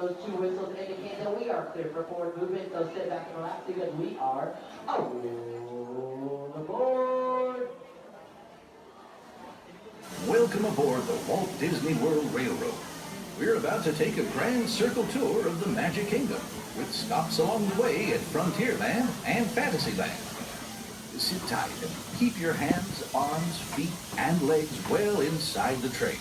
those two whistles indicate that we are clear for forward movement. So sit back and relax because we are aboard. Welcome aboard the Walt Disney World Railroad. We're about to take a grand circle tour of the Magic Kingdom, with stops along the way at Frontierland and Fantasyland. Sit tight and keep your hands, arms, feet, and legs well inside the train.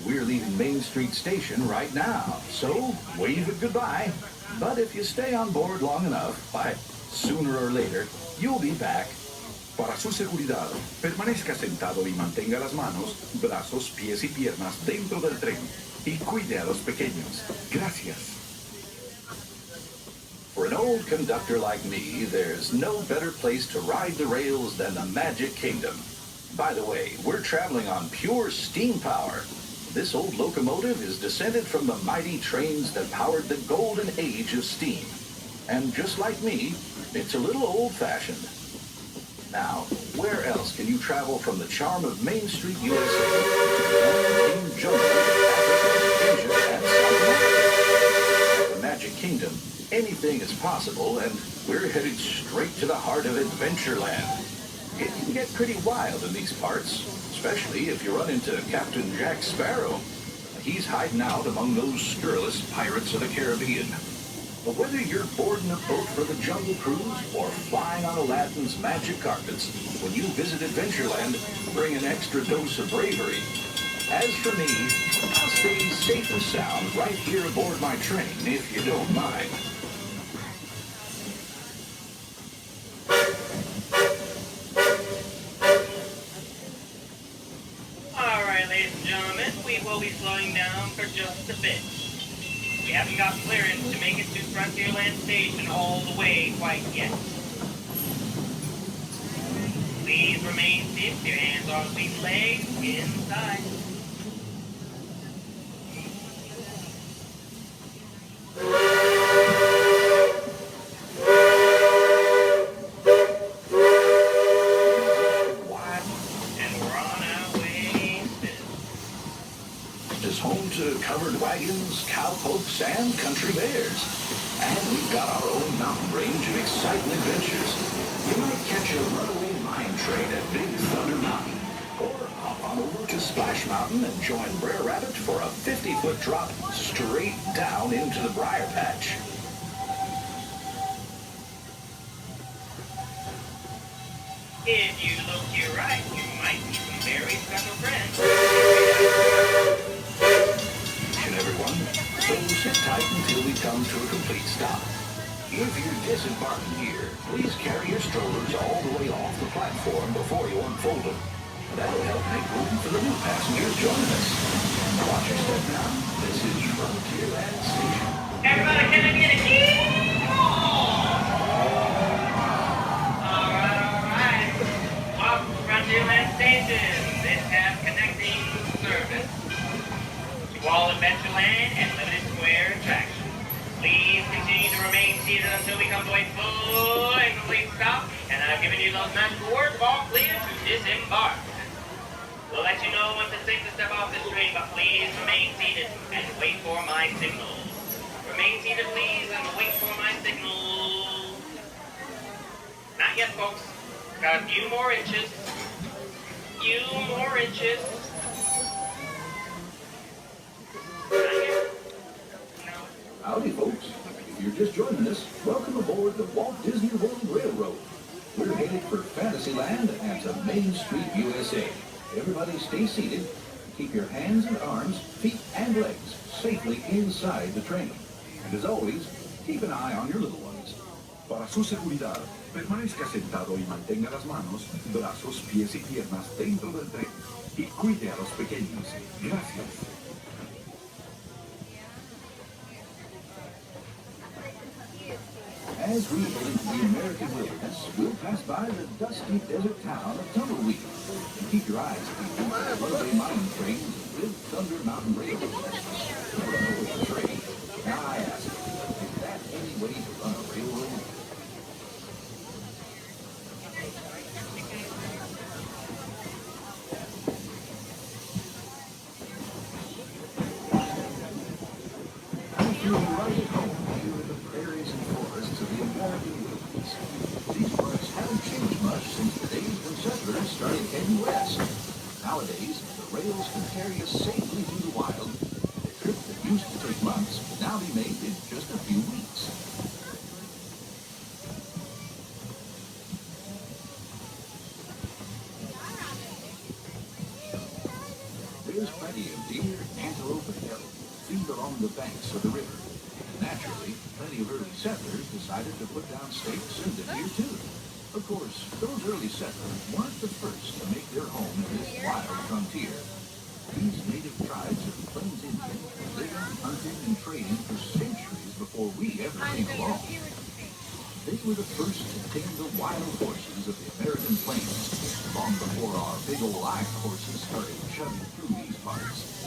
We're leaving Main Street Station right now, so wave it goodbye. But if you stay on board long enough, why, sooner or later, you'll be back. Para su seguridad, permanezca sentado y mantenga las manos, brazos, pies y piernas dentro del tren. Y cuide a los pequeños. Gracias. For an old conductor like me, there's no better place to ride the rails than the Magic Kingdom. By the way, we're traveling on pure steam power. This old locomotive is descended from the mighty trains that powered the golden age of steam. And just like me, it's a little old-fashioned. Now, where else can you travel from the charm of Main Street, U.S.A. to the jungle of Africa, Asia, and South America? At the Magic Kingdom, anything is possible, and we're headed straight to the heart of Adventureland. It can get pretty wild in these parts, especially if you run into Captain Jack Sparrow. He's hiding out among those scurrilous pirates of the Caribbean. But whether you're boarding a boat for the Jungle Cruise or flying on Aladdin's magic carpets, when you visit Adventureland, bring an extra dose of bravery. As for me, I'll stay safe and sound right here aboard my train, if you don't mind. All right, ladies and gentlemen, we will be slowing down for just a bit. We haven't got clearance to make it to Frontierland Station all the way quite yet. Please remain seated, your hands on feet, legs inside. Home to covered wagons, cowpokes, and country bears. And we've got our own mountain range of exciting adventures. You might catch a runaway mine train at Big Thunder Mountain, or hop on over to Splash Mountain and join Brer Rabbit for a 50-foot drop straight down into the Briar Patch. If you look to your right, you might see some very special friends. Everyone, so sit tight until we come to a complete stop. If you're disembarking here, please carry your strollers all the way off the platform before you unfold them. That'll help make room for the new passengers joining us. Watch your step now. This is Frontierland Station. Everybody, can I get a key? All right. Welcome to Frontierland Station. This has connecting service. Wall Adventureland and Limited Square attraction. Please continue to remain seated until we come to a full and complete stop, and I've given you those magic words of all clear to disembark. We'll let you know once it's safe to step off this train, but please remain seated and wait for my signal. Remain seated, please, and wait for my signal. Not yet, folks. Got a few more inches. Few more inches. Howdy, folks. If you're just joining us, welcome aboard the Walt Disney World Railroad. We're headed for Fantasyland and to Main Street, U.S.A. Everybody stay seated. Keep your hands and arms, feet and legs safely inside the train. And as always, keep an eye on your little ones. Para su seguridad, permanezca sentado y mantenga las manos, brazos, pies y piernas dentro del tren. Y cuide a los pequeños. Gracias. As we head into the American wilderness, we'll pass by the dusty desert town of Tumbleweed. And keep your eyes peeled for runaway mining trains with Thunder Mountain Railroad. Run over the train. Now I ask, is that any way to run a railroad? After a U.S. Nowadays, the rails can carry us safely through the wild. A trip that used to take months can now be made in just a few weeks. There's plenty of deer, antelope, and elk feed along the banks of the river. Naturally, plenty of early settlers decided to put down stakes in the deer too. Of course, those early settlers weren't the first to make their home in this wild frontier. These native tribes of the Plains Indians were living, hunting, and trading for centuries before we ever came along. They were the first to tame the wild horses of the American plains, long before our big old iron horses started chugging through these parts.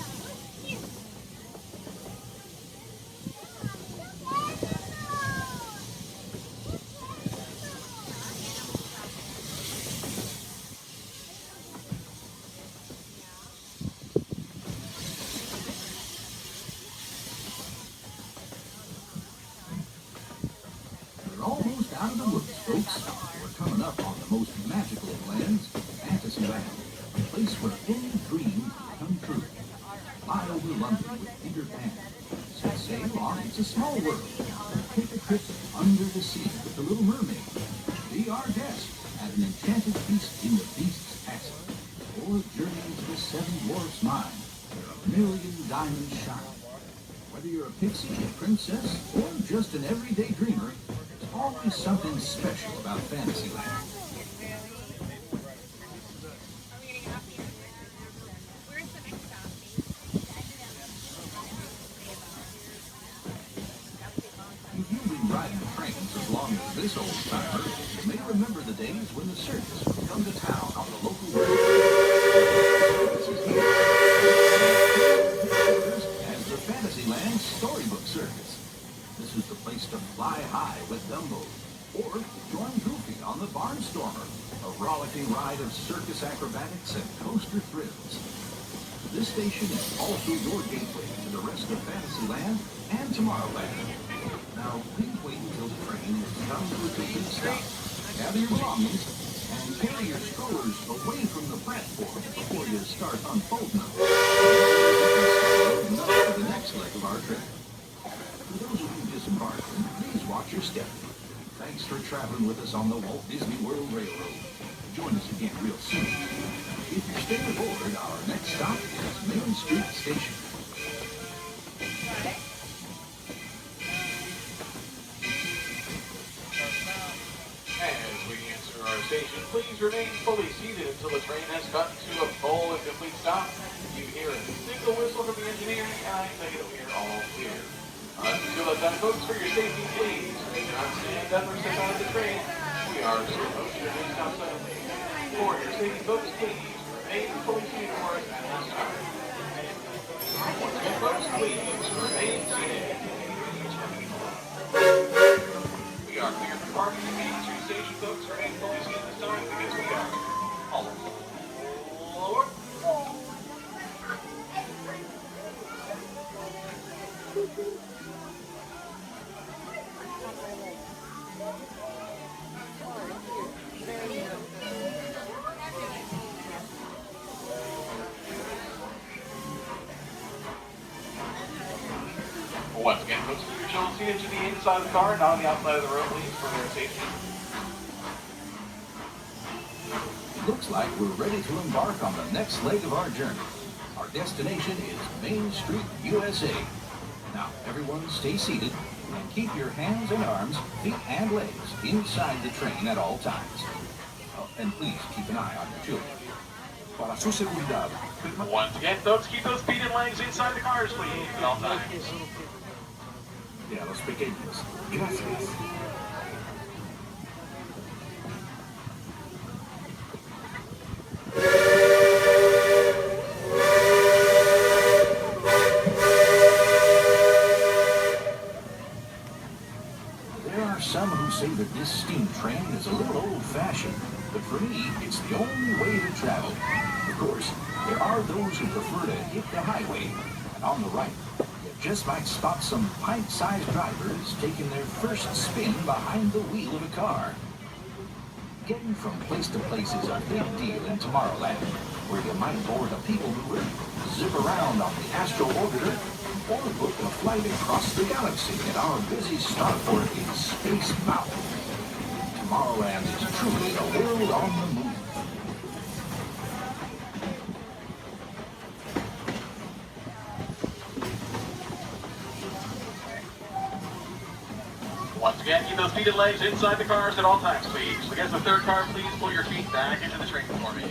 Almost out of the woods, folks. We're coming up on the most magical of lands, Fantasyland, a place where any dream can come true. Fly over London with Peter Pan. Set sail on It's a Small World. Take a trip under the sea with the Little Mermaid. Be our guest at an enchanted feast in the Beast's Castle. Or journey into the Seven Dwarfs Mine, where a million diamonds shine. Whether you're a pixie, a princess, or just an everyday dreamer, always something special about Fantasyland. If you've been riding trains as long as this old timer, you may remember the days when the circus would come to town on the local railroad. As the Fantasyland Storybook Circus. This is the place to fly high with Dumbo, or join Goofy on the Barnstormer, a rollicking ride of circus acrobatics and coaster thrills. This station is also your gateway to the rest of Fantasyland and Tomorrowland. Now, please wait until the train has come to a complete stop. Gather your belongings and carry your strollers away from the platform before you start unfolding them. Enough for the next leg of our trip. For those of you disembarking, please watch your step. Thanks for traveling with us on the Walt Disney World Railroad. Join us again real soon. If you're staying aboard, our next stop is Main Street Station. As we enter our station, please remain fully seated until the train has gotten to a full and complete stop. You hear a single whistle from the engineer, and I think that we are all clear. Until then, folks, for your safety, please do not stand up or step out of the train. We are slow motion and stop suddenly. For your safety, folks, please remain fully seated for us at this time. Once again, folks, please remain seated. We are clear for parking at Main Street Station, folks. Remain fully seated this time because we are all lower. Once again, folks, keep your children seated to the inside of the car, not on the outside of the road, please, for their safety. Looks like we're ready to embark on the next leg of our journey. Our destination is Main Street, USA. Now, everyone stay seated and keep your hands and arms, feet and legs inside the train at all times. Oh, and please keep an eye on your children. Para su seguridad, Once again, folks, keep those feet and legs inside the cars, please, at all times. y a los pequeños, gracias. There are some who say that this steam train is a little old-fashioned, but for me, it's the only way to travel. Of course, there are those who prefer to hit the highway, and on the right, you just might spot some pint-sized drivers taking their first spin behind the wheel of a car. Getting from place to place is a big deal in Tomorrowland, where you might board a people mover, zip around on the Astro Orbiter, or book a flight across the galaxy at our busy starport in Space Mountain. Tomorrowland is truly a world on the move. Once again, keep those feet and legs inside the cars at all times, please. Against the third car, please pull your feet back into the train for me.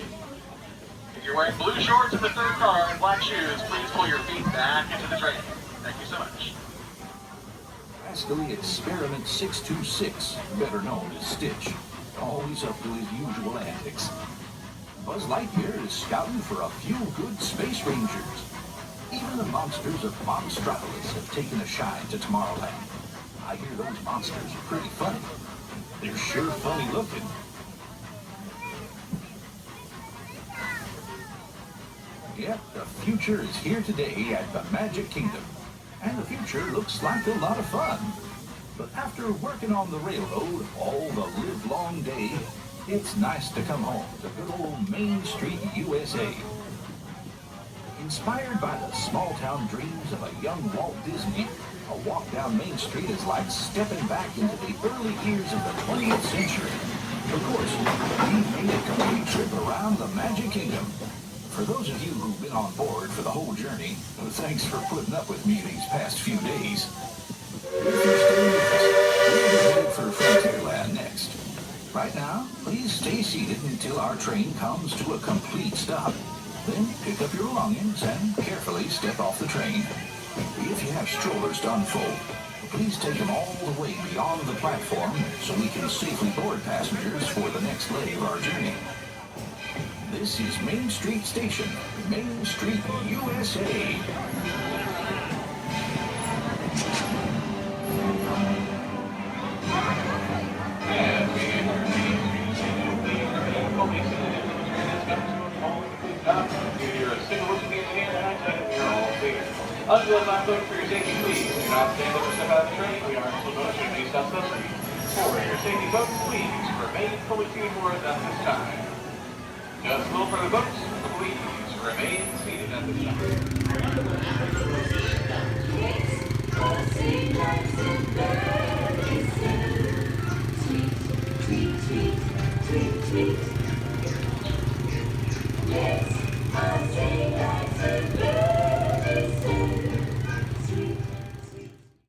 If you're wearing blue shorts in the third car and black shoes, please pull your feet back into the train. Thank you so much. Lastly, Experiment 626, better known as Stitch, always up to his usual antics. Buzz Lightyear is scouting for a few good space rangers. Even the monsters of Monstropolis have taken a shine to Tomorrowland. I hear those monsters are pretty funny. They're sure funny looking. Yep, the future is here today at the Magic Kingdom. And the future looks like a lot of fun. But after working on the railroad all the livelong day, it's nice to come home to good old Main Street, USA. Inspired by the small-town dreams of a young Walt Disney, a walk down Main Street is like stepping back into the early years of the 20th century. Of course, we've made a complete trip around the Magic Kingdom. For those of you who've been on board for the whole journey, thanks for putting up with me these past few days. If you're staying with us, we'll be headed for Frontierland next. Right now, please stay seated until our train comes to a complete stop. Then pick up your belongings and carefully step off the train. If you have strollers to unfold, please take them all the way beyond the platform so we can safely board passengers for the next leg of our journey. This is Main Street Station, Main Street, USA. And we enter Main Street Station, please remain fully seated until the train has come to a full complete stop. You hear a signal to the engineer, and I tell you we are all clear. Until it's not booked for your safety, please do not stand up or step out of the train. We are until motion based on subsidy. For your safety, folks, please remain fully seated for us at this time. Just a little further, folks. Please remain seated at this time. Sweet, sweet, sweet, sweet, sweet.